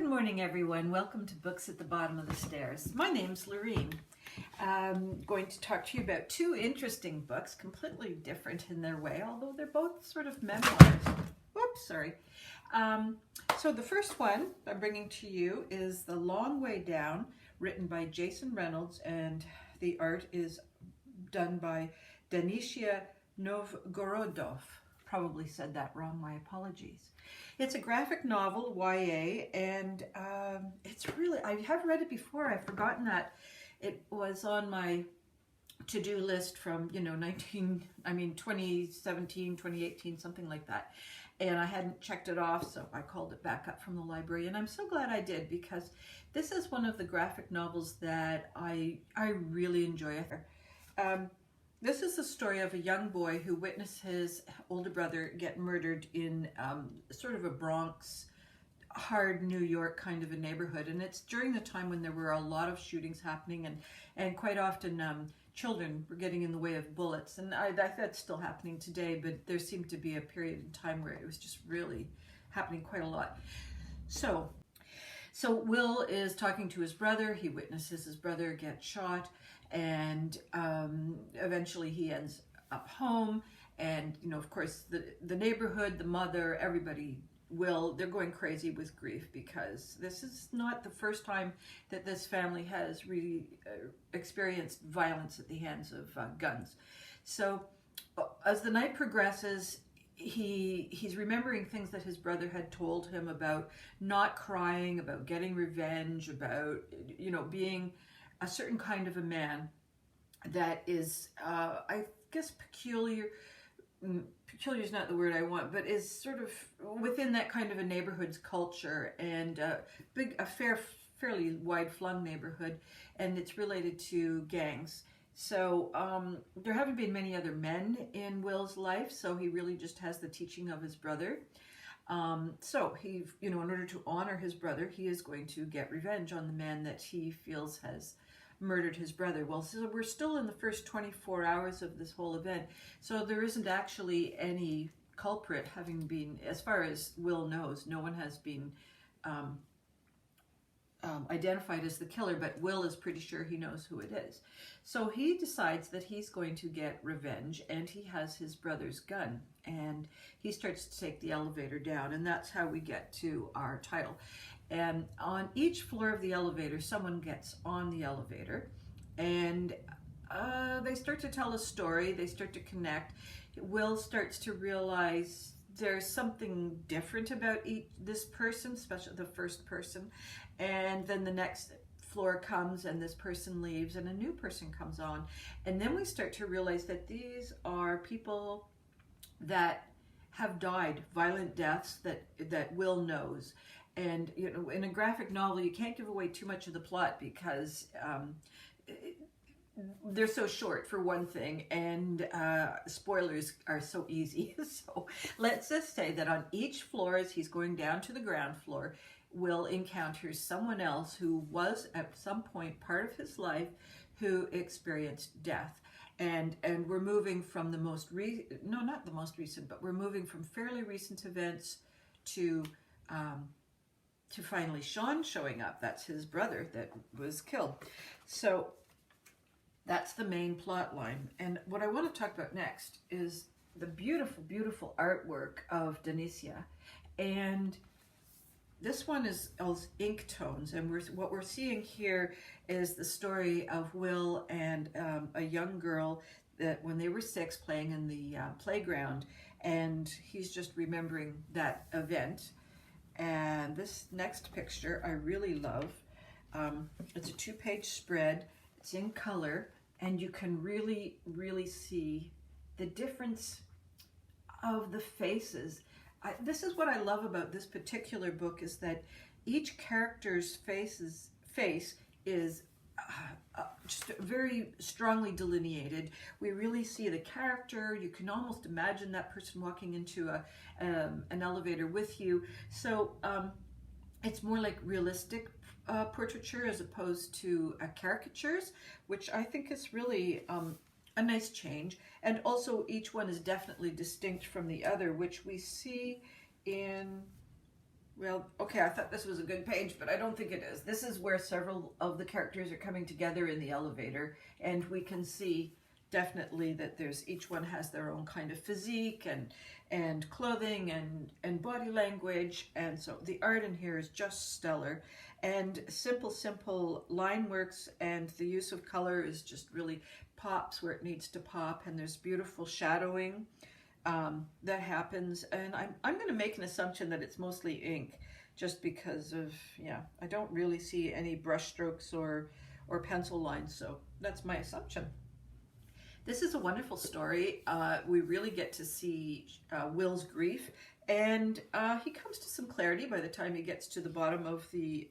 morning, everyone. Welcome to Books at the Bottom of the Stairs. My name's Lorene. I'm going to talk to you about two interesting books, completely different in their way, although they're both sort of memoirs. Whoops, sorry. So the first one I'm bringing to you is The Long Way Down, written by Jason Reynolds, and the art is done by Danisha Novgorodov. Probably said that wrong, my apologies. It's a graphic novel, YA, and it's really, I have read it before. I've forgotten that it was on my to-do list from, 2017, 2018, something like that. And I hadn't checked it off, so I called it back up from the library. And I'm so glad I did, because this is one of the graphic novels that I really enjoy. This is the story of a young boy who witnessed his older brother get murdered in sort of a Bronx, hard New York kind of a neighborhood. And it's during the time when there were a lot of shootings happening, and quite often children were getting in the way of bullets. And that's still happening today, but there seemed to be a period in time where it was just really happening quite a lot. So Will is talking to his brother. He witnesses his brother get shot, and eventually he ends up home. And of course the neighborhood, the mother, everybody, they're going crazy with grief, because this is not the first time that this family has really experienced violence at the hands of guns. So as the night progresses, he's remembering things that his brother had told him about not crying, about getting revenge, about being a certain kind of a man that is I guess peculiar is not the word I want, but is sort of within that kind of a neighborhood's culture, and fairly wide-flung neighborhood, and it's related to gangs. So there haven't been many other men in Will's life, so he really just has the teaching of his brother. So he, in order to honor his brother, he is going to get revenge on the man that he feels has murdered his brother. Well, so we're still in the first 24 hours of this whole event, so there isn't actually any culprit having been, as far as Will knows, no one has been identified as the killer, but Will is pretty sure he knows who it is. So he decides that he's going to get revenge, and he has his brother's gun, and he starts to take the elevator down, and that's how we get to our title. And on each floor of the elevator, someone gets on the elevator, and they start to tell a story, they start to connect. Will starts to realize there's something different about this person, especially the first person, and then the next floor comes and this person leaves and a new person comes on, and then we start to realize that these are people that have died violent deaths that Will knows. And in a graphic novel, you can't give away too much of the plot, because they're so short, for one thing, and spoilers are so easy. So let's just say that on each floor, as he's going down to the ground floor, Will encounters someone else who was at some point part of his life who experienced death. And we're moving from not the most recent, but we're moving from fairly recent events to finally Sean showing up. That's his brother that was killed. So that's the main plot line. And what I want to talk about next is the beautiful, beautiful artwork of Danisha. And this one is ink tones, and what we're seeing here is the story of Will and a young girl that when they were 6 playing in the playground, and he's just remembering that event. And this next picture I really love. It's a 2-page spread. It's in color, and you can really, really see the difference of the faces. This is what I love about this particular book, is that each character's face is just very strongly delineated. We really see the character. You can almost imagine that person walking into an elevator with you. So it's more like realistic portraiture as opposed to caricatures, which I think is really a nice change. And also each one is definitely distinct from the other, which we see in Well, okay, I thought this was a good page, but I don't think it is. This is where several of the characters are coming together in the elevator, and we can see definitely that each one has their own kind of physique and clothing and body language, and so the art in here is just stellar, and simple line works, and the use of color is just really pops where it needs to pop, and there's beautiful shadowing that happens, and I'm going to make an assumption that it's mostly ink, just because of, yeah, I don't really see any brush strokes or pencil lines, so that's my assumption. This is a wonderful story. We really get to see Will's grief, and he comes to some clarity by the time he gets to the bottom of the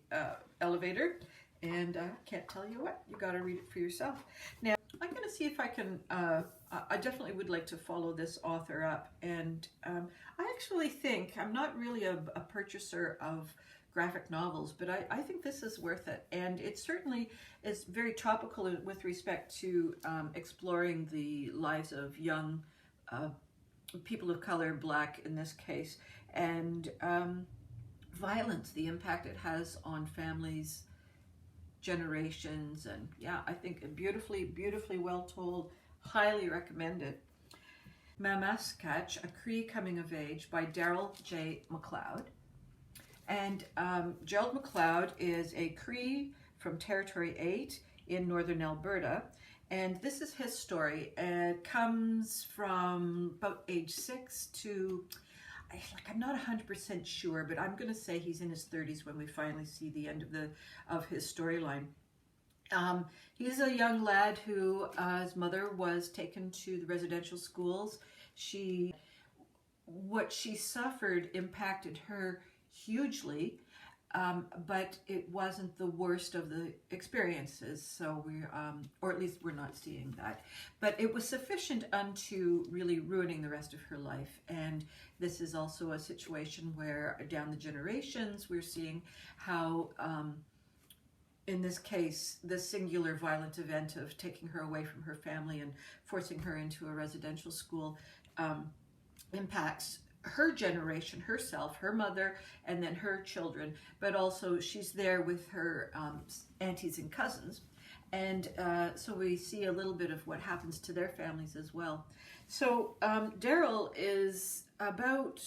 elevator, and I can't tell you what, you got to read it for yourself. Now, I'm going to see if I can, I definitely would like to follow this author up, and I actually think, I'm not really a purchaser of graphic novels, but I think this is worth it, and it certainly is very topical with respect to exploring the lives of young people of color, Black in this case, and violence, the impact it has on families, generations, and yeah, I think beautifully well told. Highly recommended. Mamaskatch, A Cree Coming of Age by Darrel J. McLeod. And Gerald McLeod is a Cree from Territory 8 in northern Alberta, and this is his story. It comes from about age 6 to, I'm not 100% sure, but I'm going to say he's in his 30s when we finally see the end of his storyline. He's a young lad who his mother was taken to the residential schools. What she suffered impacted her hugely, but it wasn't the worst of the experiences, so or at least we're not seeing that. But it was sufficient unto really ruining the rest of her life, and this is also a situation where down the generations we're seeing how in this case, the singular violent event of taking her away from her family and forcing her into a residential school impacts her generation, herself, her mother, and then her children, but also she's there with her aunties and cousins. And so we see a little bit of what happens to their families as well. So Darrel is about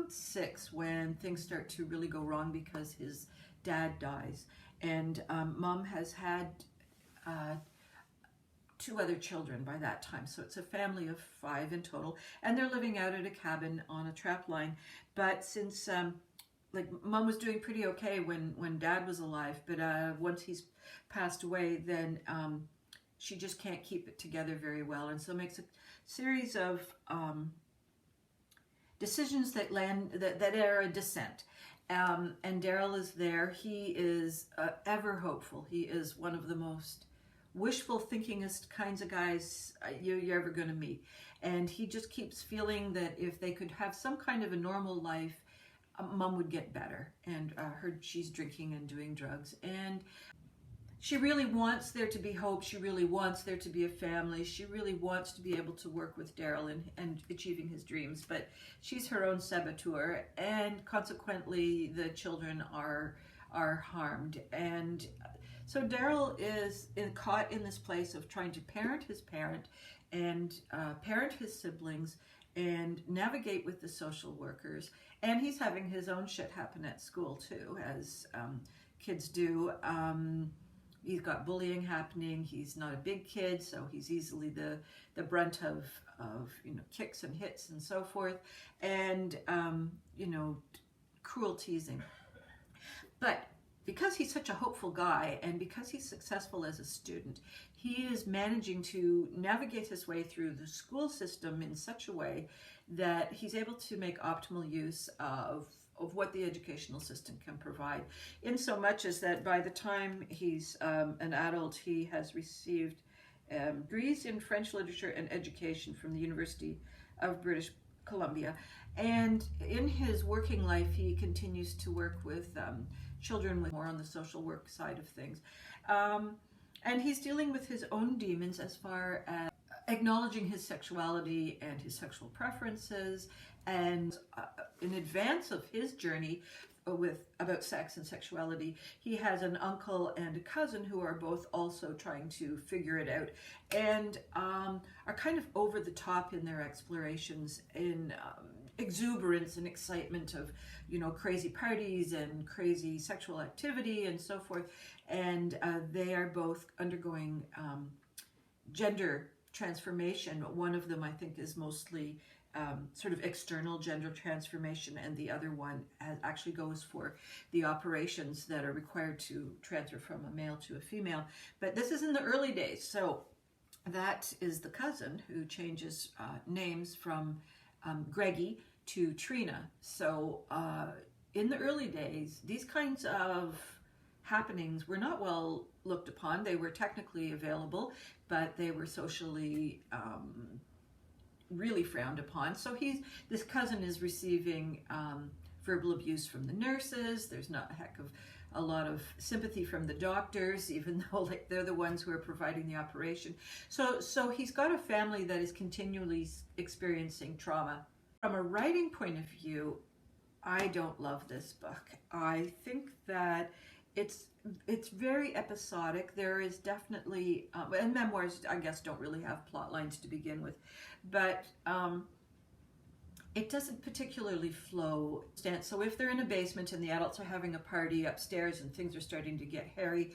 6 when things start to really go wrong because his dad dies, and mom has had 2 other children by that time, so it's a family of 5 in total, and they're living out at a cabin on a trap line. But since like mom was doing pretty okay when dad was alive, but once he's passed away, then she just can't keep it together very well, and so makes a series of decisions that are a descent. And Darrel is there. He is ever hopeful. He is one of the most wishful thinkingest kinds of guys you're ever going to meet. And he just keeps feeling that if they could have some kind of a normal life, mom would get better. And she's drinking and doing drugs. And she really wants there to be hope. She really wants there to be a family. She really wants to be able to work with Darrel and achieving his dreams. But she's her own saboteur, and consequently the children are harmed. And so Darrel is caught in this place of trying to parent his parent and parent his siblings and navigate with the social workers. And he's having his own shit happen at school too, as kids do. He's got bullying happening. He's not a big kid, so he's easily the brunt of kicks and hits and so forth, and cruel teasing. But because he's such a hopeful guy, and because he's successful as a student, he is managing to navigate his way through the school system in such a way that he's able to make optimal use of what the educational system can provide, in so much as that by the time he's an adult, he has received degrees in French literature and education from the University of British Columbia. And in his working life, he continues to work with children with more on the social work side of things. And he's dealing with his own demons as far as acknowledging his sexuality and his sexual preferences, and in advance of his journey about sex and sexuality, he has an uncle and a cousin who are both also trying to figure it out, and are kind of over the top in their explorations, in exuberance and excitement of, you know, crazy parties and crazy sexual activity and so forth. And they are both undergoing gender transformation. One of them, I think, is mostly sort of external gender transformation, and the other one actually goes for the operations that are required to transfer from a male to a female. But this is in the early days, so that is the cousin who changes names from Greggy to Trina. So in the early days, these kinds of happenings were not well looked upon. They were technically available, but they were socially really frowned upon. So this cousin is receiving verbal abuse from the nurses. There's not a lot of sympathy from the doctors, even though like they're the ones who are providing the operation. So he's got a family that is continually experiencing trauma. From a writing point of view, I don't love this book. I think that it's very episodic. There is definitely, and memoirs, I guess, don't really have plot lines to begin with, but it doesn't particularly flow. So if they're in a basement and the adults are having a party upstairs and things are starting to get hairy,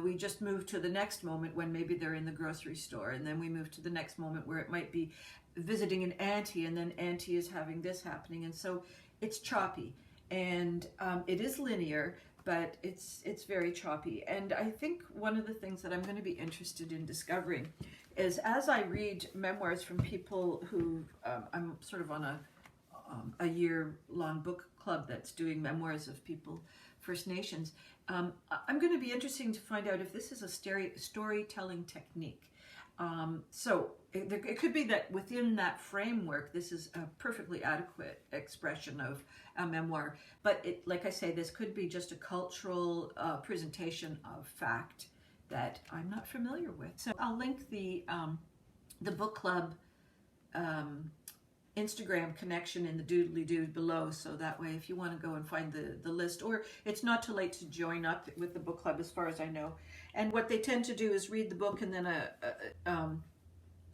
we just move to the next moment when maybe they're in the grocery store, and then we move to the next moment where it might be visiting an auntie, and then auntie is having this happening, and so it's choppy, and it is linear, but it's very choppy. And I think one of the things that I'm going to be interested in discovering is, as I read memoirs from people who, I'm sort of on a year-long book club that's doing memoirs of people, First Nations, I'm going to be interested to find out if this is a storytelling technique. So it could be that within that framework, this is a perfectly adequate expression of a memoir. But like I say, this could be just a cultural presentation of fact that I'm not familiar with. So I'll link the book club Instagram connection in the doodly doo below, so that way if you want to go and find the list, or it's not too late to join up with the book club, as far as I know. And what they tend to do is read the book, and then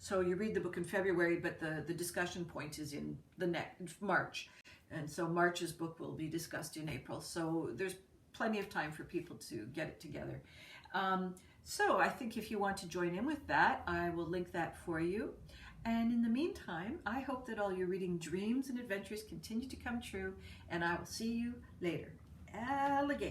so you read the book in February, but the discussion point is in the next March, and so March's book will be discussed in April. So there's plenty of time for people to get it together. So I think if you want to join in with that, I will link that for you. And in the meantime, I hope that all your reading dreams and adventures continue to come true, and I will see you later. Alligator.